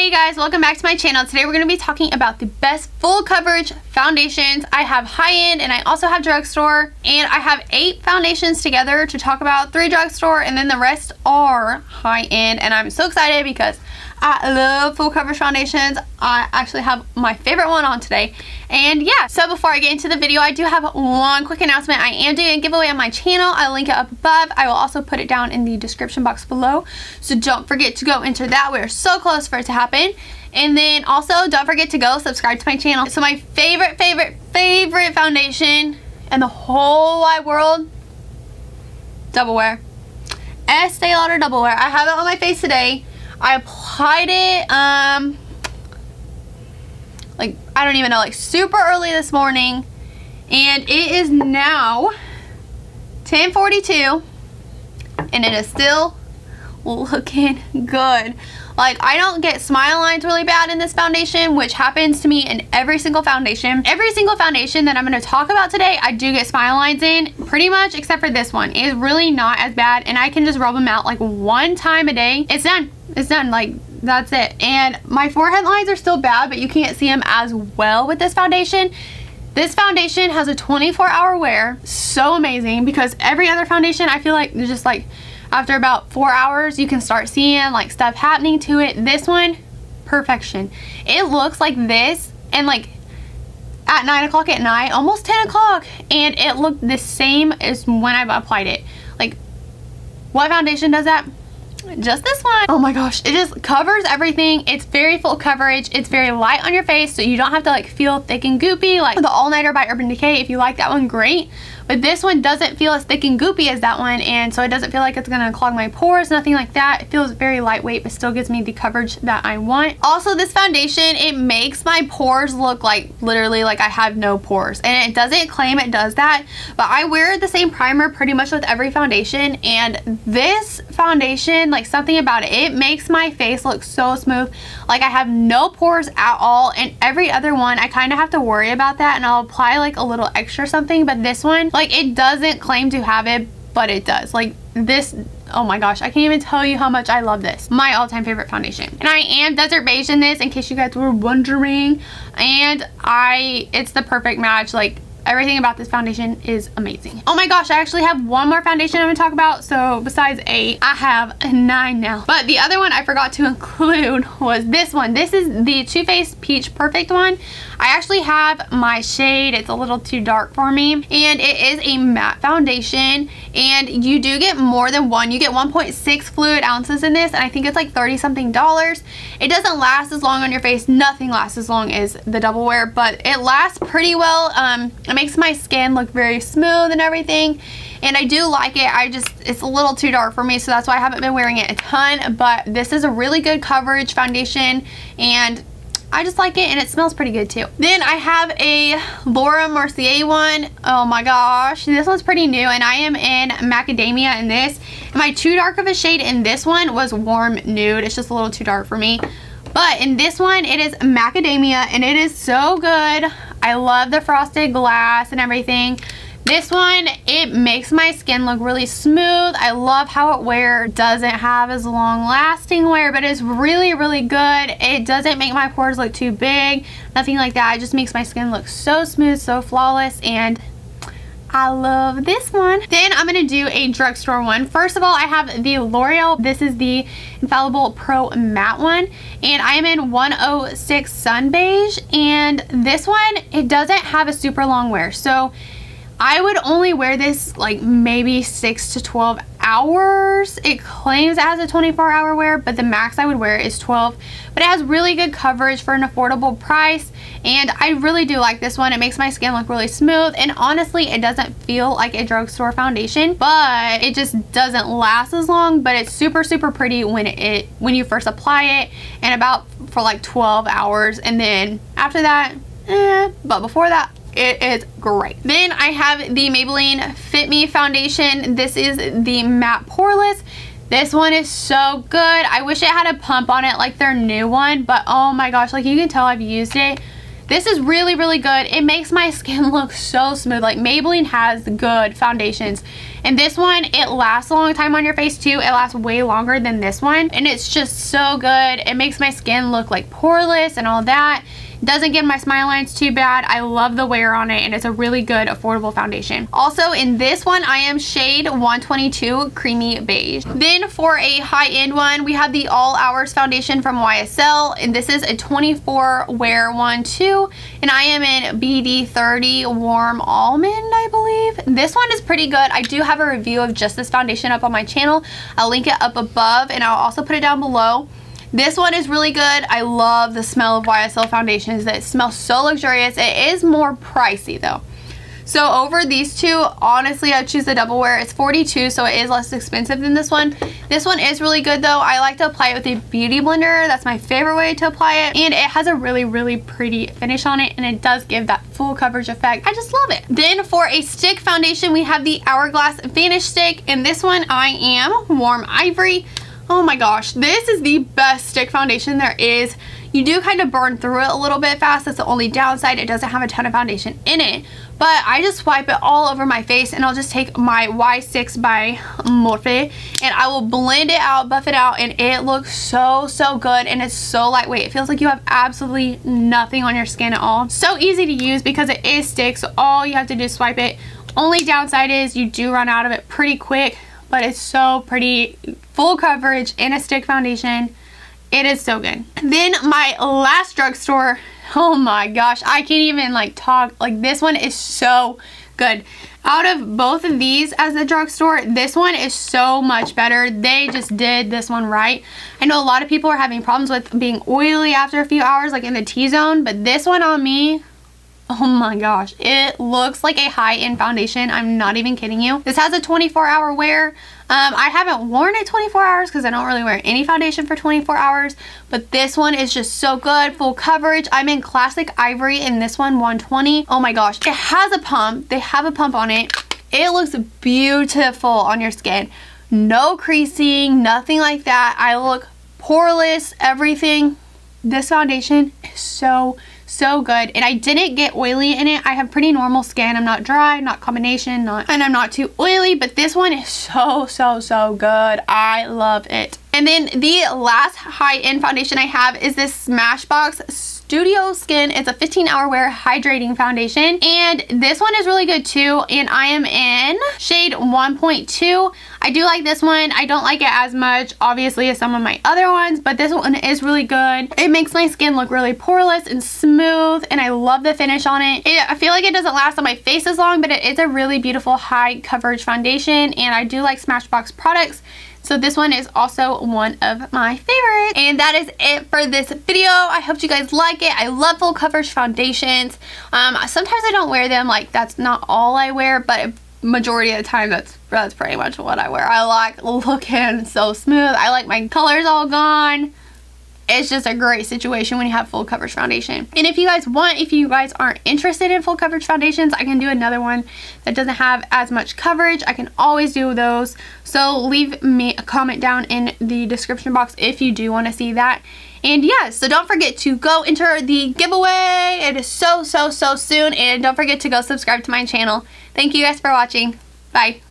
Hey guys, welcome back to my channel. Today we're going to be talking about the best full coverage foundations. I have high-end and I also have drugstore, and I have 8 foundations together to talk about. 3 drugstore and then the rest are high-end, and I'm so excited because I love full coverage foundations. I actually have my favorite one on today. And yeah, so before I get into the video, I do have one quick announcement. I am doing a giveaway on my channel. I'll link it up above. I will also put it down in the description box below. So don't forget to go enter that. We're so close for it to happen. And then also don't forget to go subscribe to my channel. So my favorite foundation in the whole wide world, Double Wear. Estee Lauder Double Wear. I have it on my face today. I applied it, like, I don't even know, like super early this morning, and it is now 10:42, and it is still looking good. Like, I don't get smile lines really bad in this foundation, which happens to me in every single foundation. Every single foundation that I'm going to talk about today, I do get smile lines in, pretty much, except for this one. It is really not as bad, and I can just rub them out like one time a day. It's done. It's done. Like, that's it. And my forehead lines are still bad, but you can't see them as well with this foundation. This foundation has a 24-hour wear. So amazing, because every other foundation, I feel like just like after about 4 hours, you can start seeing like stuff happening to it. This one, perfection. It looks like this, and like at 9 o'clock at night, almost 10 o'clock, and it looked the same as when I applied it. Like, what foundation does that? Just this one. Oh my gosh, it just covers everything. It's very full coverage. It's very light on your face, so you don't have to like feel thick and goopy like the All Nighter by Urban Decay. If you like that one, great. But this one doesn't feel as thick and goopy as that one, and so it doesn't feel like it's gonna clog my pores, nothing like that. It feels very lightweight, but still gives me the coverage that I want. Also, this foundation, it makes my pores look like literally like I have no pores, and it doesn't claim it does that, but I wear the same primer pretty much with every foundation, and this foundation, like, something about it, it makes my face look so smooth. Like, I have no pores at all, and every other one I kind of have to worry about that, and I'll apply like a little extra something, but this one, like, it doesn't claim to have it, but it does. Like, this, oh my gosh, I can't even tell you how much I love this. My all-time favorite foundation. And I am Desert Beige in this, in case you guys were wondering, and it's the perfect match. Like, everything about this foundation is amazing. Oh my gosh, I actually have one more foundation I'm gonna talk about. So besides 8, I have 9 now. But the other one I forgot to include was this one. This is the Too Faced Peach Perfect one. I actually have my shade. It's a little too dark for me. And it is a matte foundation. And you do get more than one. You get 1.6 fluid ounces in this. And I think it's like $30-something. It doesn't last as long on your face. Nothing lasts as long as the Double Wear. But it lasts pretty well. It makes my skin look very smooth and everything, and I do like it. It's a little too dark for me, so that's why I haven't been wearing it a ton, but this is a really good coverage foundation, and I just like it, and it smells pretty good too. Then I have a Laura Mercier one. Oh my gosh, this one's pretty new, and I am in Macadamia in this. And my too dark of a shade in this one was Warm Nude. It's just a little too dark for me. But in this one, it is Macadamia, and it is so good. I love the frosted glass and everything. This one, it makes my skin look really smooth. I love how it wears. Doesn't have as long lasting wear, but it's really, really good. It doesn't make my pores look too big, nothing like that. It just makes my skin look so smooth, so flawless, and I love this one. Then I'm gonna do a drugstore one. First of all, I have the L'Oreal. This is the Infallible Pro Matte one, and I am in 106 Sun Beige, and this one, it doesn't have a super long wear, so I would only wear this like maybe 6 to 12 hours. It claims it has a 24-hour wear, but the max I would wear is 12. But it has really good coverage for an affordable price, and I really do like this one. It makes my skin look really smooth, and honestly, it doesn't feel like a drugstore foundation, but it just doesn't last as long. But it's super, super pretty when you first apply it, and about for like 12 hours, and then after that, but before that, it is great. Then I have the Maybelline Fit Me foundation. This is the matte poreless. This one is so good. I wish it had a pump on it like their new one, but oh my gosh, like, you can tell I've used it This is really, really good. It makes my skin look so smooth. Like, Maybelline has good foundations. And this one, it lasts a long time on your face too. It lasts way longer than this one. And it's just so good. It makes my skin look like poreless and all that. Doesn't give my smile lines too bad. I love the wear on it, and it's a really good affordable foundation. Also in this one, I am shade 122 Creamy Beige. Then for a high-end one, we have the All Hours foundation from YSL, and this is a 24 wear one too, and I am in BD30 Warm Almond, I believe. This one is pretty good. I do have a review of just this foundation up on my channel. I'll link it up above, and I'll also put it down below. This one is really good. I love the smell of YSL foundations. It smells so luxurious. It is more pricey though. So over these two, honestly, I'd choose the double wear. It's $42, so it is less expensive than this one. This one is really good though. I like to apply it with a beauty blender. That's my favorite way to apply it. And it has a really, really pretty finish on it, and it does give that full coverage effect. I just love it. Then for a stick foundation, we have the Hourglass Vanish Stick. And this one, I am Warm Ivory. Oh my gosh, this is the best stick foundation there is. You do kind of burn through it a little bit fast. That's the only downside. It doesn't have a ton of foundation in it. But I just swipe it all over my face, and I'll just take my Y6 by Morphe and I will blend it out, buff it out, and it looks so, so good, and it's so lightweight. It feels like you have absolutely nothing on your skin at all. So easy to use because it is stick, so all you have to do is swipe it. Only downside is you do run out of it pretty quick, but it's so pretty. Full coverage in a stick foundation. It is so good. Then my last drugstore, oh my gosh, I can't even like talk. Like, this one is so good. Out of both of these as a drugstore, this one is so much better. They just did this one right. I know a lot of people are having problems with being oily after a few hours, like in the T-zone, but this one on me, oh my gosh, it looks like a high-end foundation. I'm not even kidding you. This has a 24-hour wear. I haven't worn it 24 hours because I don't really wear any foundation for 24 hours, but this one is just so good. Full coverage. I'm in Classic Ivory in this one, 120. Oh my gosh, it has a pump. They have a pump on it. It looks beautiful on your skin. No creasing, nothing like that. I look poreless, everything. This foundation is so good, and I didn't get oily in it. I have pretty normal skin. I'm not dry, not combination, and I'm not too oily, but this one is so good. I love it. And then the last high-end foundation I have is this Smashbox Studio Skin. It's a 15-hour wear hydrating foundation, and this one is really good too, and I am in shade 1.2. I do like this one. I don't like it as much, obviously, as some of my other ones, but this one is really good. It makes my skin look really poreless and smooth, and I love the finish on it. I feel like it doesn't last on my face as long, but it is a really beautiful high coverage foundation, and I do like Smashbox products. So this one is also one of my favorites. And that is it for this video. I hope you guys like it. I love full coverage foundations. Sometimes I don't wear them. Like, that's not all I wear, but majority of the time that's pretty much what I wear. I like looking so smooth. I like my colors all gone. It's just a great situation when you have full coverage foundation. And if you guys aren't interested in full coverage foundations, I can do another one that doesn't have as much coverage. I can always do those. So leave me a comment down in the description box if you do want to see that. And yeah, so don't forget to go enter the giveaway. It is so soon. And don't forget to go subscribe to my channel. Thank you guys for watching. Bye.